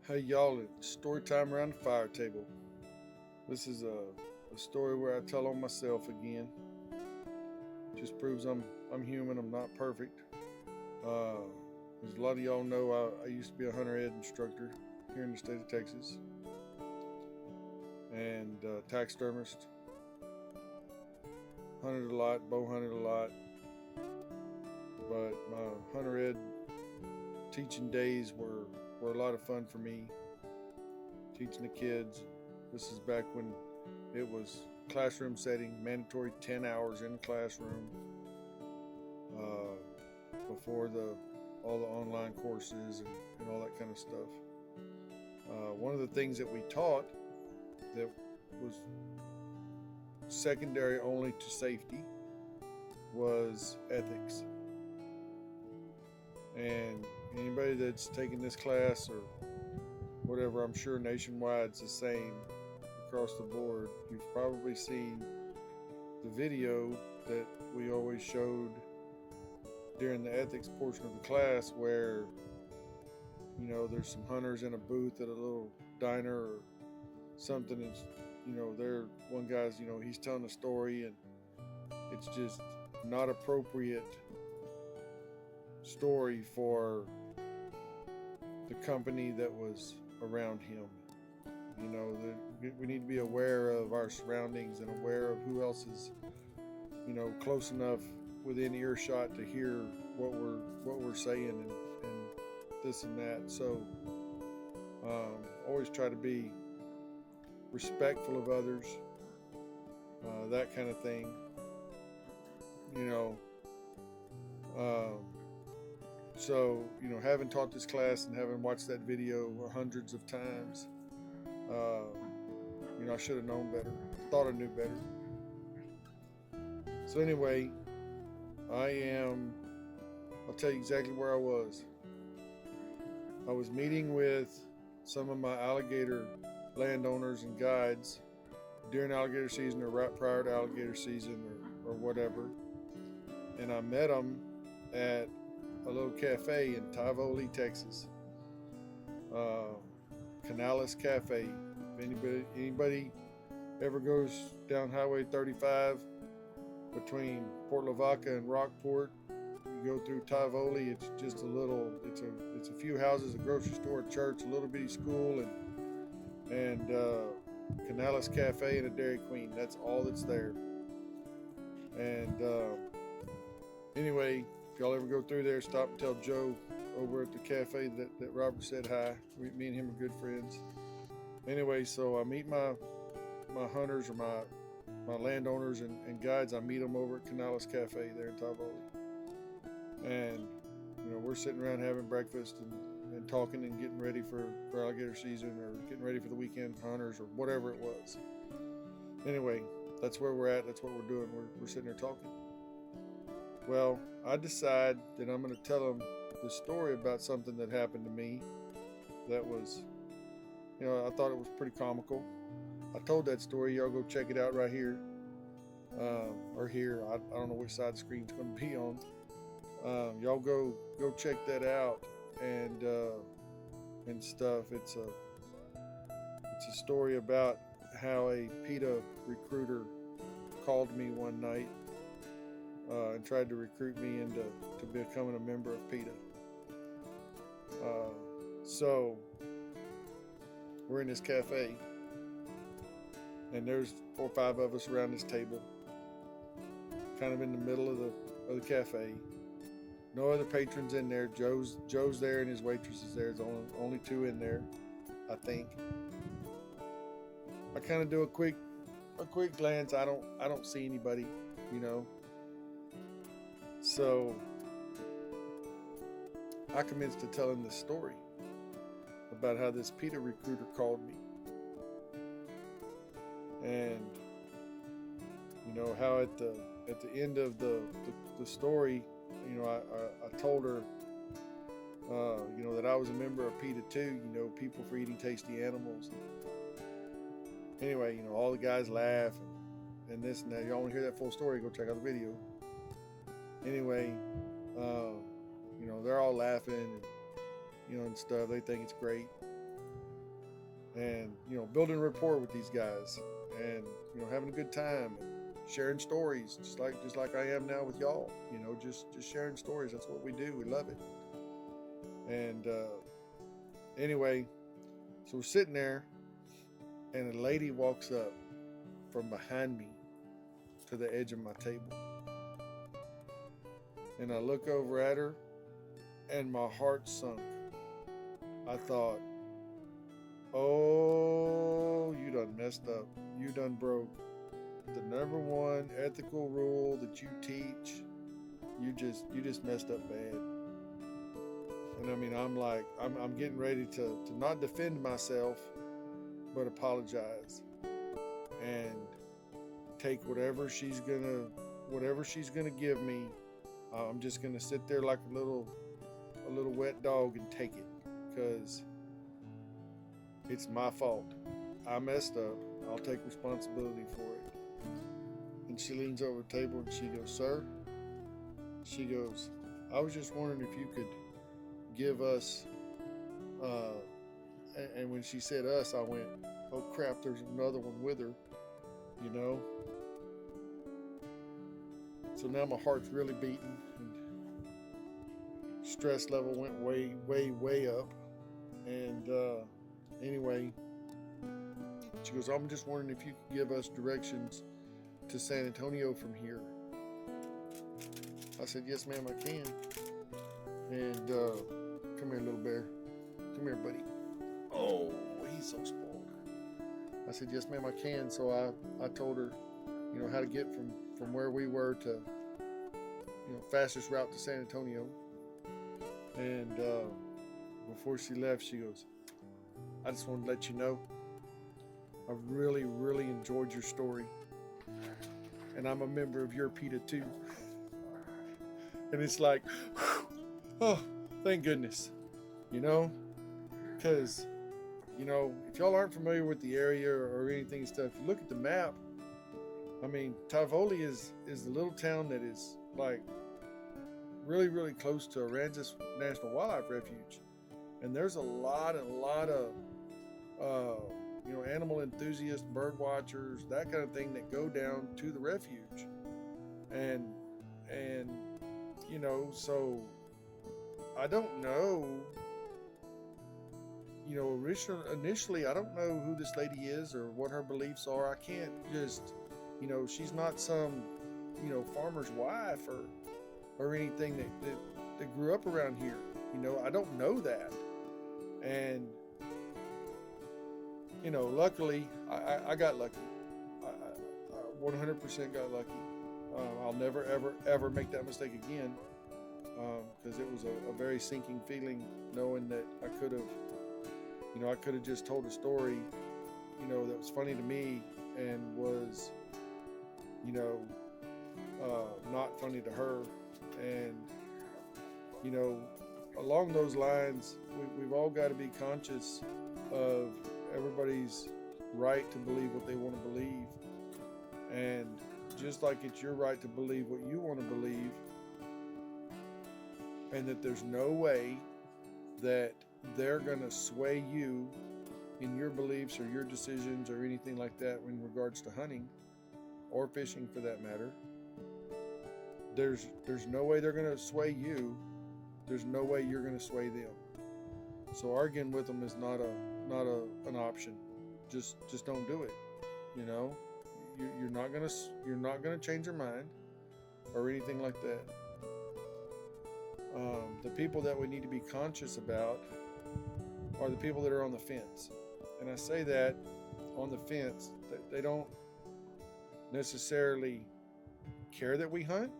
Hey y'all, it's story time around the fire table. This is a story where I tell on myself again. Just proves I'm human. I'm not perfect. Uh, as a lot of y'all know, I used to be a hunter ed instructor here in the state of Texas, and taxidermist. Hunted a lot, bow hunted a lot, but my hunter ed teaching days were a lot of fun for me. Teaching the kids. This is back when it was classroom setting, mandatory 10 hours in the classroom, before all the online courses and all that kind of stuff. One of the things that we taught that was secondary only to safety was ethics. And anybody that's taken this class or whatever, I'm sure nationwide it's the same across the board. You've probably seen the video that we always showed during the ethics portion of the class where there's some hunters in a booth at a little diner or something, and they're one guy's he's telling a story and it's just not appropriate story for the company that was around him. We need to be aware of our surroundings and aware of who else is close enough within earshot to hear what we're saying and this and that. So always try to be respectful of others, that kind of thing. So having taught this class and having watched that video hundreds of times, I should have known better. Thought I knew better. So anyway, I'll tell you exactly where I was. I was meeting with some of my alligator landowners and guides during alligator season or right prior to alligator season or whatever. And I met them at a little cafe in Tivoli, Texas. Canales Cafe. If anybody ever goes down Highway 35 between Port Lavaca and Rockport, you go through Tivoli. It's just it's a few houses, a grocery store, a church, a little bitty school, and Canales Cafe and a Dairy Queen. That's all that's there. And anyway, if y'all ever go through there, stop and tell Joe over at the cafe that Robert said hi. Me and him are good friends. Anyway, so I meet my hunters or my landowners and guides. I meet them over at Canales Cafe there in Tivoli. And we're sitting around having breakfast and talking and getting ready for alligator season or getting ready for the weekend hunters or whatever it was. Anyway, that's where we're at. That's what we're doing. We're sitting there talking. Well, I decide that I'm going to tell them the story about something that happened to me that was, I thought it was pretty comical. I told that story. Y'all go check it out right here. Or here. I don't know which side the screen's going to be on. Y'all go check that out and stuff. It's a story about how a PETA recruiter called me one night and tried to recruit me into becoming a member of PETA. So we're in this cafe, and there's 4 or 5 of us around this table, kind of in the middle of the cafe. No other patrons in there. Joe's there and his waitress is there. There's only 2 in there, I think. I kind of do a quick glance. I don't see anybody, So I commenced to telling this story about how this PETA recruiter called me, and how at the end of the story, I told her, that I was a member of PETA too. People for Eating Tasty Animals. Anyway, all the guys laugh and this and that. Y'all want to hear that full story? Go check out the video. Anyway, they're all laughing and stuff. They think it's great. and building rapport with these guys, and having a good time and sharing stories, just like I am now with y'all. Just sharing stories. That's what we do. We love it. And anyway, so we're sitting there, and a lady walks up from behind me to the edge of my table, and I look over at her, and my heart sunk. I thought, oh, you done messed up. You done broke the number one ethical rule that you teach. You just messed up bad. And I mean, I'm getting ready to not defend myself, but apologize and take whatever she's gonna give me. I'm just gonna sit there like a little wet dog and take it, because it's my fault. I messed up. I'll take responsibility for it. And she leans over the table and she goes, "Sir," she goes, "I was just wondering if you could give us," and when she said us, I went, "Oh crap, there's another one with her," So now my heart's really beating, and stress level went way, way, way up. And anyway, she goes, "I'm just wondering if you could give us directions to San Antonio from here." I said, "Yes, ma'am, I can." And come here, little bear. Come here, buddy. Oh, he's so spoiled. I said, "Yes, ma'am, I can." So I told her, how to get from where we were to, fastest route to San Antonio. And before she left, she goes, "I just want to let you know, I really, really enjoyed your story. And I'm a member of your PETA too." And it's like, oh, thank goodness. Because, if y'all aren't familiar with the area or anything and stuff, if you look at the map, I mean, Tivoli is the little town that is like really, really close to Aransas National Wildlife Refuge. And there's a lot of animal enthusiasts, bird watchers, that kind of thing that go down to the refuge. And so I don't know, initially I don't know who this lady is or what her beliefs are. I can't just, she's not some, farmer's wife or anything that grew up around here. I don't know that. And, luckily I got lucky. I 100% got lucky. I'll never, ever, ever make that mistake again, because it was a very sinking feeling knowing that I could have just told a story, that was funny to me and was, not funny to her. And, along those lines, we've all got to be conscious of everybody's right to believe what they want to believe. And just like it's your right to believe what you want to believe, and that there's no way that they're going to sway you in your beliefs or your decisions or anything like that in regards to hunting or fishing for that matter. There's no way they're going to sway you. There's no way you're going to sway them. So arguing with them is not an option. Just don't do it. You're not gonna change your mind or anything like that. The people that we need to be conscious about are the people that are on the fence. And I say that on the fence, they don't necessarily care that we hunt,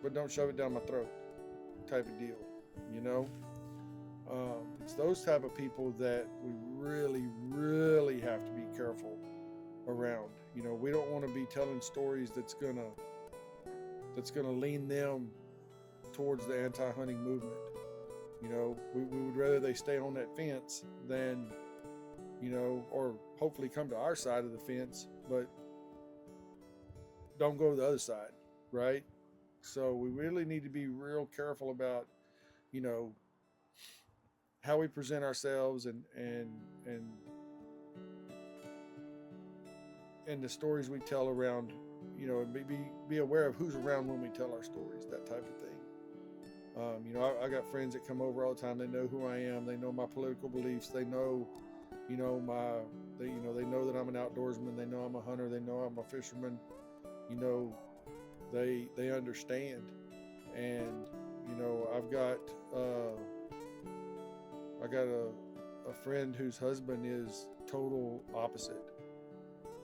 but don't shove it down my throat type of deal. It's those type of people that we really, really have to be careful around. We don't want to be telling stories that's gonna lean them towards the anti-hunting movement. We would rather they stay on that fence than, or hopefully come to our side of the fence, but don't go to the other side, right? So we really need to be real careful about, how we present ourselves and the stories we tell around, you know, and be aware of who's around when we tell our stories, that type of thing. You know, I got friends that come over all the time. They know who I am. They know my political beliefs. They know, you know, they know that I'm an outdoorsman. They know I'm a hunter. They know I'm a fisherman. You know, they understand. And, you know, I got a friend whose husband is total opposite.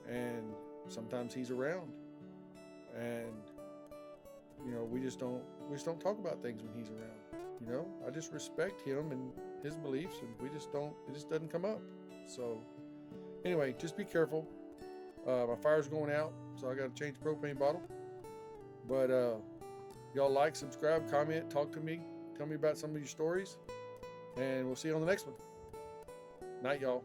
And sometimes he's around, and you know, we just don't talk about things when he's around. You know, I just respect him and his beliefs, and it just doesn't come up. So anyway, just be careful. My fire's going out, so I got to change the propane bottle. But y'all like, subscribe, comment, talk to me, tell me about some of your stories, and we'll see you on the next one. Night, y'all.